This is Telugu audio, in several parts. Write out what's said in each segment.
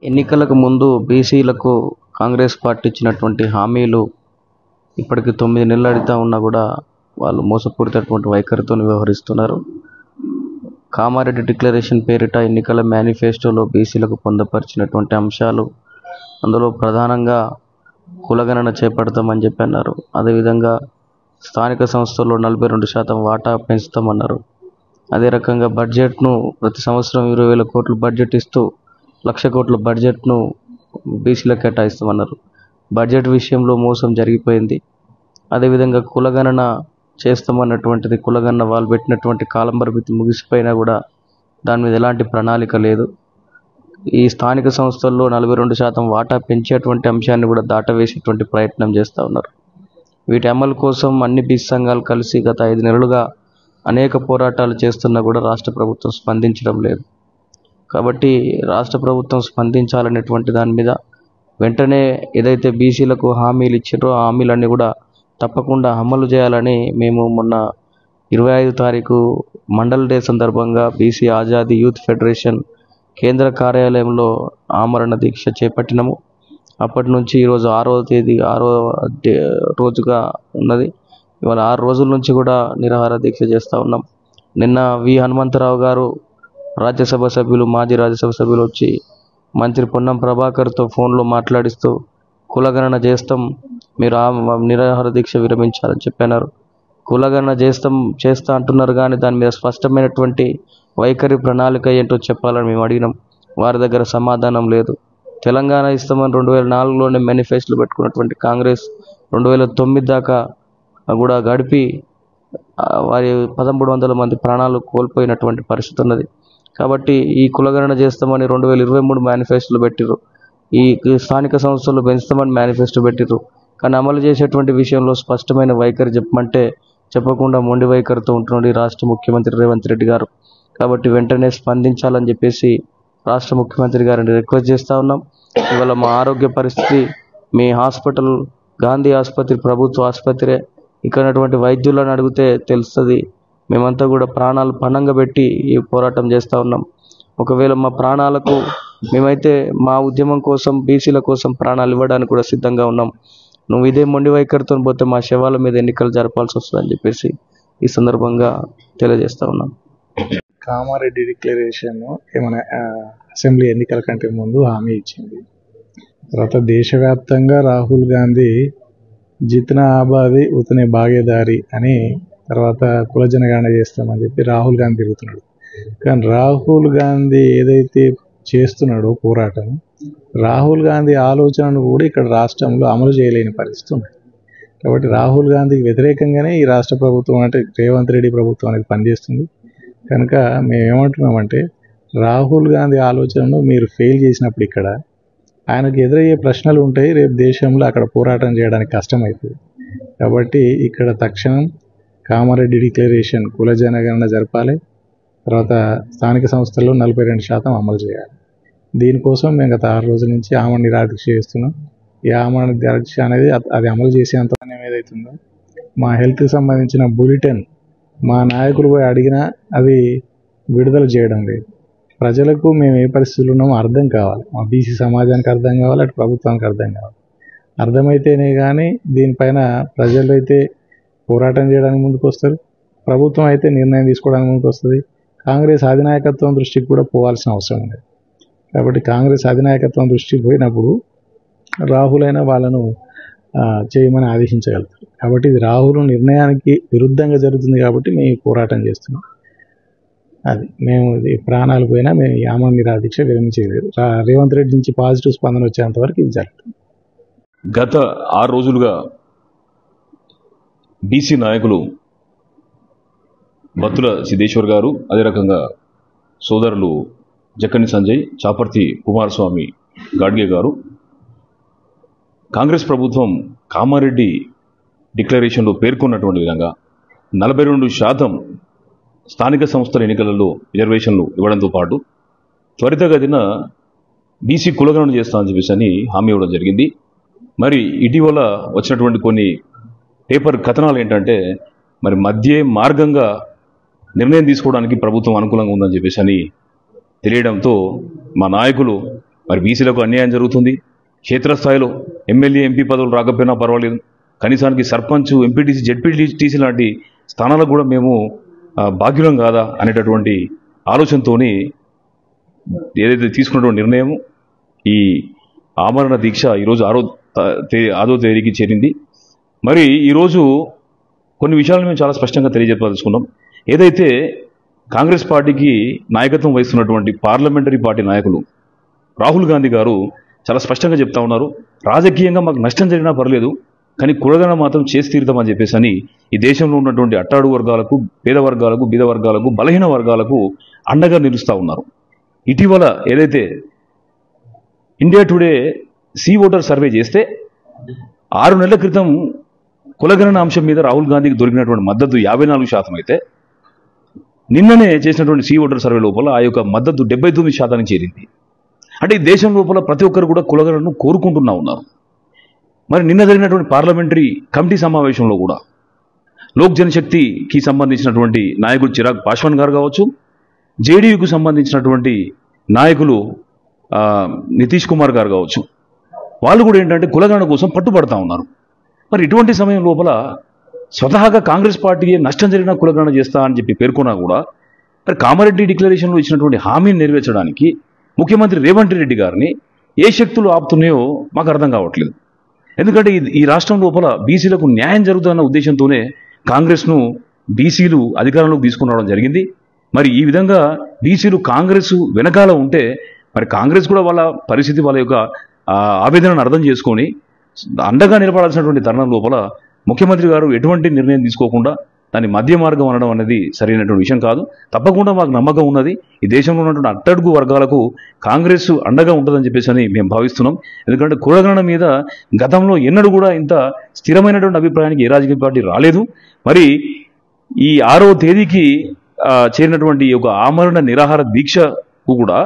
ఎన్నికలకు ముందు బీసీలకు కాంగ్రెస్ పార్టీ ఇచ్చినటువంటి హామీలు ఇప్పటికి 9 నెలలు అడుగుతా ఉన్నా కూడా వాళ్ళు మోసపూరితటువంటి వైఖరితో వ్యవహరిస్తున్నారు. కామారెడ్డి డిక్లరేషన్ పేరిట ఎన్నికల మేనిఫెస్టోలో బీసీలకు పొందుపరిచినటువంటి అంశాలు, అందులో ప్రధానంగా కులగణన చేపడతామని చెప్పి అన్నారు. అదేవిధంగా స్థానిక సంస్థల్లో 42% వాటా పెంచుతామన్నారు. అదే రకంగా బడ్జెట్ను ప్రతి సంవత్సరం 20,000 కోట్లు బడ్జెట్ ఇస్తూ 1,00,000 కోట్ల బడ్జెట్ను బీసీలకు కేటాయిస్తామన్నారు. బడ్జెట్ విషయంలో మోసం జరిగిపోయింది. అదేవిధంగా కులగణన చేస్తామన్నటువంటిది, కులగణన వాళ్ళు పెట్టినటువంటి కాలం పరిమితి ముగిసిపోయినా కూడా దాని మీద ఎలాంటి ప్రణాళిక లేదు. ఈ స్థానిక సంస్థల్లో 42% వాటా పెంచేటువంటి అంశాన్ని కూడా దాటవేసేటువంటి ప్రయత్నం చేస్తూ ఉన్నారు. వీటి అమలు కోసం అన్ని బీసీ సంఘాలు కలిసి గత 5 నెలలుగా అనేక పోరాటాలు చేస్తున్నా కూడా రాష్ట్ర ప్రభుత్వం స్పందించడం లేదు. కాబట్టి రాష్ట్ర ప్రభుత్వం స్పందించాలనేటువంటి దాని మీద వెంటనే ఏదైతే బీసీలకు హామీలు ఇచ్చారో ఆ హామీలన్నీ కూడా తప్పకుండా అమలు చేయాలని మేము మొన్న 25 తారీఖు మండల్ డే సందర్భంగా బీసీ ఆజాదీ యూత్ ఫెడరేషన్ కేంద్ర కార్యాలయంలో ఆమరణ దీక్ష చేపట్టినాము. అప్పటి నుంచి ఈరోజు 6వ రోజుగా ఉన్నది. ఇవాళ 6 రోజుల నుంచి కూడా నిరాహార దీక్ష చేస్తూ ఉన్నాం. నిన్న వి హనుమంతరావు గారు రాజ్యసభ సభ్యులు, మాజీ రాజ్యసభ సభ్యులు వచ్చి మంత్రి పొన్నం ప్రభాకర్తో ఫోన్లో మాట్లాడిస్తూ కులగణన చేస్తాం, మీరు నిరాహార దీక్ష విరమించాలని చెప్పన్నారు. కులగణన చేస్తా అంటున్నారు కానీ దాని మీద స్పష్టమైనటువంటి వైఖరి, ప్రణాళిక ఏంటో చెప్పాలని మేము అడిగినాం. వారి దగ్గర సమాధానం లేదు. తెలంగాణ ఇస్తామని 2004లోనే మేనిఫెస్టోలు పెట్టుకున్నటువంటి కాంగ్రెస్ 2009 దాకా కూడా గడిపి వారి 1,300 మంది ప్రాణాలు కోల్పోయినటువంటి పరిస్థితి ఉన్నది. కాబట్టి ఈ కులగణన చేస్తామని 2023 మేనిఫెస్టోలు పెట్టిర్రు, ఈ స్థానిక సంస్థలు పెంచుతామని మేనిఫెస్టో పెట్టిర్రు. కానీ అమలు చేసేటువంటి విషయంలో స్పష్టమైన వైఖరి చెప్పమంటే చెప్పకుండా మొండి వైఖరితో ఉంటున్నాడు ఈ రాష్ట్ర ముఖ్యమంత్రి రేవంత్ రెడ్డి గారు. కాబట్టి వెంటనే స్పందించాలని చెప్పేసి రాష్ట్ర ముఖ్యమంత్రి గారిని రిక్వెస్ట్ చేస్తూ ఉన్నాం. ఇవాళ మా ఆరోగ్య పరిస్థితి, మీ హాస్పిటల్ గాంధీ ఆసుపత్రి ప్రభుత్వ ఆసుపత్రే, ఇక్కడ వైద్యులను అడిగితే తెలుస్తుంది. మేమంతా కూడా ప్రాణాలు పణంగా పెట్టి ఈ పోరాటం చేస్తూ ఉన్నాం. ఒకవేళ మా ప్రాణాలకు మేమైతే మా ఉద్యమం కోసం, బీసీల కోసం ప్రాణాలు ఇవ్వడానికి కూడా సిద్ధంగా ఉన్నాం. నువ్వు ఇదే మొండి వైఖరితో పోతే మా శవాల మీద ఎన్నికలు జరపాల్సి వస్తుందని చెప్పేసి ఈ సందర్భంగా తెలియజేస్తూ ఉన్నాం. కామారెడ్డి డిక్లరేషన్ ఏమైనా అసెంబ్లీ ఎన్నికల కంటే ముందు హామీ ఇచ్చింది. తర్వాత దేశవ్యాప్తంగా రాహుల్ గాంధీ జిత్నా ఆబాది ఉతనే భాగేదారి అని తర్వాత కుల జనగణన చేస్తామని చెప్పి రాహుల్ గాంధీ తిరుగుతున్నాడు. కానీ రాహుల్ గాంధీ ఏదైతే చేస్తున్నాడో పోరాటం, రాహుల్ గాంధీ ఆలోచనను కూడా ఇక్కడ రాష్ట్రంలో అమలు చేయలేని పరిస్థితి ఉంది. కాబట్టి రాహుల్ గాంధీకి వ్యతిరేకంగానే ఈ రాష్ట్ర ప్రభుత్వం అంటే రేవంత్ రెడ్డి ప్రభుత్వం అనేది పనిచేస్తుంది. కనుక మేమేమంటున్నామంటే రాహుల్ గాంధీ ఆలోచనను మీరు ఫెయిల్ చేసినప్పుడు ఇక్కడ ఆయనకు ఎదురయ్యే ప్రశ్నలు ఉంటాయి. రేపు దేశంలో అక్కడ పోరాటం చేయడానికి కష్టమవుతుంది. కాబట్టి ఇక్కడ తక్షణం కామారెడ్డి డిక్లరేషన్ కుల జనగణన జరపాలి. తర్వాత స్థానిక సంస్థల్లో 42% అమలు చేయాలి. దీనికోసం మేము గత 6 రోజుల నుంచి ఆమరణ నిరాహార దీక్ష చేస్తున్నాం. ఈ ఆమరణ దీక్ష అనేది అది అమలు చేసేంత ఏదైతుందో మా హెల్త్కి సంబంధించిన బులెటిన్ మా నాయకులు పోయి అడిగినా అది విడుదల చేయడం లేదు. ప్రజలకు మేము ఏ పరిస్థితులు ఉన్నామో అర్థం కావాలి, మా బీసీ సమాజానికి అర్థం కావాలి, అటు ప్రభుత్వానికి అర్థం కావాలి. అర్థమైతేనే కానీ దీనిపైన ప్రజలు అయితే పోరాటం చేయడానికి ముందుకు వస్తారు, ప్రభుత్వం అయితే నిర్ణయం తీసుకోవడానికి ముందుకు వస్తుంది. కాంగ్రెస్ అధినాయకత్వం దృష్టికి కూడా పోవాల్సిన అవసరం ఉంది. కాబట్టి కాంగ్రెస్ అధినాయకత్వం దృష్టికి పోయినప్పుడు రాహుల్ అయినా వాళ్ళను చేయమని ఆదేశించగలుగుతారు. కాబట్టి ఇది రాహుల్ నిర్ణయానికి విరుద్ధంగా జరుగుతుంది. కాబట్టి మేము పోరాటం చేస్తున్నాం. అది మేము ప్రాణాలు పోయినా మేము ఈ ఆమరణ నిరాహార దీక్ష విరమించలేదు. రేవంత్ రెడ్డి నుంచి పాజిటివ్ స్పందన వచ్చేంత వరకు ఇది జరుగుతుంది. గత 6 రోజులుగా బీసీ నాయకులు బత్తుల సిద్ధేశ్వర్ గారు, అదే రకంగా సోదరులు జక్కని సంజయ్, చాపర్తి కుమారస్వామి గాడ్గే గారు కాంగ్రెస్ ప్రభుత్వం కామారెడ్డి డిక్లరేషన్లో పేర్కొన్నటువంటి విధంగా 42% స్థానిక సంస్థల ఎన్నికలలో రిజర్వేషన్లు ఇవ్వడంతో పాటు త్వరితగతిన బీసీ కులగణన చేస్తామని చెప్పేసి హామీ ఇవ్వడం జరిగింది. మరి ఇటీవల వచ్చినటువంటి కొన్ని పేపర్ కథనాలు ఏంటంటే మరి మధ్య మార్గంగా నిర్ణయం తీసుకోవడానికి ప్రభుత్వం అనుకూలంగా ఉందని చెప్పేసి తెలియడంతో మా నాయకులు మరి బీసీలకు అన్యాయం జరుగుతుంది. క్షేత్రస్థాయిలో ఎమ్మెల్యే ఎంపీ పదవులు రాకపోయినా పర్వాలేదు, కనీసానికి సర్పంచ్, ఎంపీటీసీ, జెడ్పీటీసీ లాంటి స్థానాలకు కూడా మేము భాగ్యులం కాదా అనేటటువంటి ఆలోచనతో ఏదైతే తీసుకున్నటువంటి నిర్ణయం ఈ ఆమరణ దీక్ష ఈరోజు 6వ తేదీకి చేరింది. మరి ఈరోజు కొన్ని విషయాలను మేము చాలా స్పష్టంగా తెలియజెప్పదలుచుకున్నాం. ఏదైతే కాంగ్రెస్ పార్టీకి నాయకత్వం వహిస్తున్నటువంటి పార్లమెంటరీ పార్టీ నాయకులు రాహుల్ గాంధీ గారు చాలా స్పష్టంగా చెప్తా ఉన్నారు, రాజకీయంగా మాకు నష్టం జరిగినా పర్లేదు, కానీ కులగణ మాత్రం చేసి తీరుతామని చెప్పేసి అని ఈ దేశంలో ఉన్నటువంటి అట్టాడు వర్గాలకు, పేద వర్గాలకు, బీద వర్గాలకు, బలహీన వర్గాలకు అండగా నిలుస్తూ ఉన్నారు. ఇటీవల ఏదైతే India Today C voter survey చేస్తే 6 నెలల క్రితం కులగణన అంశం మీద రాహుల్ గాంధీకి దొరికినటువంటి మద్దతు 54% అయితే నిన్ననే చేసినటువంటి సి ఓటర్ సర్వే లోపల ఆ యొక్క మద్దతు 79% చేరింది. అంటే ఈ దేశం లోపల ప్రతి ఒక్కరు కూడా కులగణను కోరుకుంటున్నా ఉన్నారు. మరి నిన్న జరిగినటువంటి పార్లమెంటరీ కమిటీ సమావేశంలో కూడా లోక్ జనశక్తికి సంబంధించినటువంటి నాయకుడు చిరాగ్ పాస్వాన్ గారు కావచ్చు, జేడీయూకు సంబంధించినటువంటి నాయకులు నితీష్ కుమార్ గారు కావచ్చు, వాళ్ళు కూడా ఏంటంటే కులగణన కోసం పట్టుబడతా ఉన్నారు. మరి ఇటువంటి సమయం లోపల స్వతహాగా కాంగ్రెస్ పార్టీ నష్టం జరిగినా కులగణన చేస్తా అని చెప్పి పేర్కొన్నా కూడా మరి కామారెడ్డి డిక్లరేషన్లో ఇచ్చినటువంటి హామీని నెరవేర్చడానికి ముఖ్యమంత్రి రేవంత్ రెడ్డి గారిని ఏ శక్తులు ఆపుతున్నాయో మాకు అర్థం కావట్లేదు. ఎందుకంటే ఈ రాష్ట్రం లోపల బీసీలకు న్యాయం జరుగుతుందన్న ఉద్దేశంతోనే కాంగ్రెస్ను బీసీలు అధికారంలోకి తీసుకుని రావడం జరిగింది. మరి ఈ విధంగా బీసీలు కాంగ్రెస్ వెనకాల ఉంటే మరి కాంగ్రెస్ కూడా వాళ్ళ పరిస్థితి, వాళ్ళ యొక్క ఆవేదనను అర్థం చేసుకొని అండగా నిలబడాల్సినటువంటి తరుణం లోపల ముఖ్యమంత్రి గారు ఎటువంటి నిర్ణయం తీసుకోకుండా దాన్ని మధ్య మార్గం అనడం అనేది సరైనటువంటి విషయం కాదు. తప్పకుండా మాకు నమ్మకం ఉన్నది, ఈ దేశంలో ఉన్నటువంటి అట్టడుగు వర్గాలకు కాంగ్రెస్ అండగా ఉంటుందని చెప్పేసి అని మేము భావిస్తున్నాం. ఎందుకంటే కులగణన మీద గతంలో ఎన్నడూ కూడా ఇంత స్థిరమైనటువంటి అభిప్రాయానికి ఏ రాజకీయ పార్టీ రాలేదు. మరి ఈ 6వ తేదీకి చేరినటువంటి ఒక ఆమరణ నిరాహార దీక్షకు కూడా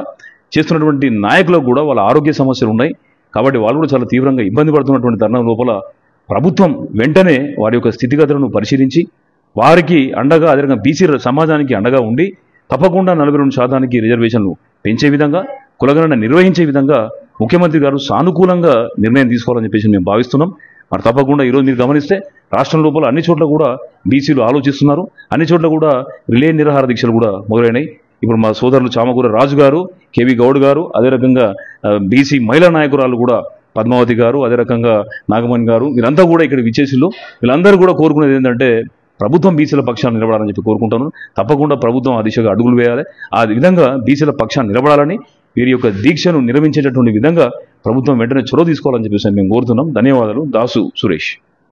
చేస్తున్నటువంటి నాయకులకు కూడా వాళ్ళ ఆరోగ్య సమస్యలు ఉన్నాయి. కాబట్టి వాళ్ళు కూడా చాలా తీవ్రంగా ఇబ్బంది పడుతున్నటువంటి తరుణం లోపల ప్రభుత్వం వెంటనే వారి యొక్క స్థితిగతులను పరిశీలించి వారికి అండగా, అదే రకంగా బీసీ సమాజానికి అండగా ఉండి తప్పకుండా 42% రిజర్వేషన్లు పెంచే విధంగా, కులగణన నిర్వహించే విధంగా ముఖ్యమంత్రి గారు సానుకూలంగా నిర్ణయం తీసుకోవాలని చెప్పేసి మేము భావిస్తున్నాం. మరి తప్పకుండా ఈరోజు మీరు గమనిస్తే రాష్ట్రం లోపల అన్ని చోట్ల కూడా బీసీలు ఆలోచిస్తున్నారు, అన్ని చోట్ల కూడా రిలే నిరాహార దీక్షలు కూడా మొదలైనాయి. ఇప్పుడు మా సోదరులు చామకూర రాజు గారు, కేవీ గౌడ్ గారు, అదే రకంగా బీసీ మహిళా నాయకురాలు కూడా పద్మావతి గారు, అదే రకంగా నాగమణి గారు, వీరంతా కూడా ఇక్కడ విచ్చేసిళ్ళు. వీళ్ళందరూ కూడా కోరుకునేది ఏంటంటే ప్రభుత్వం బీసీల పక్షాన్ని నిలబడాలని చెప్పి కోరుకుంటాను. తప్పకుండా ప్రభుత్వం ఆ దిశగా అడుగులు వేయాలి. ఆ విధంగా బీసీల పక్షాన్ని నిలబడాలని, వీరి యొక్క దీక్షను నిర్వహించేటటువంటి విధంగా ప్రభుత్వం వెంటనే చొరవ తీసుకోవాలని చెప్పేసి మేము కోరుతున్నాం. ధన్యవాదాలు. దాసు సురేష్.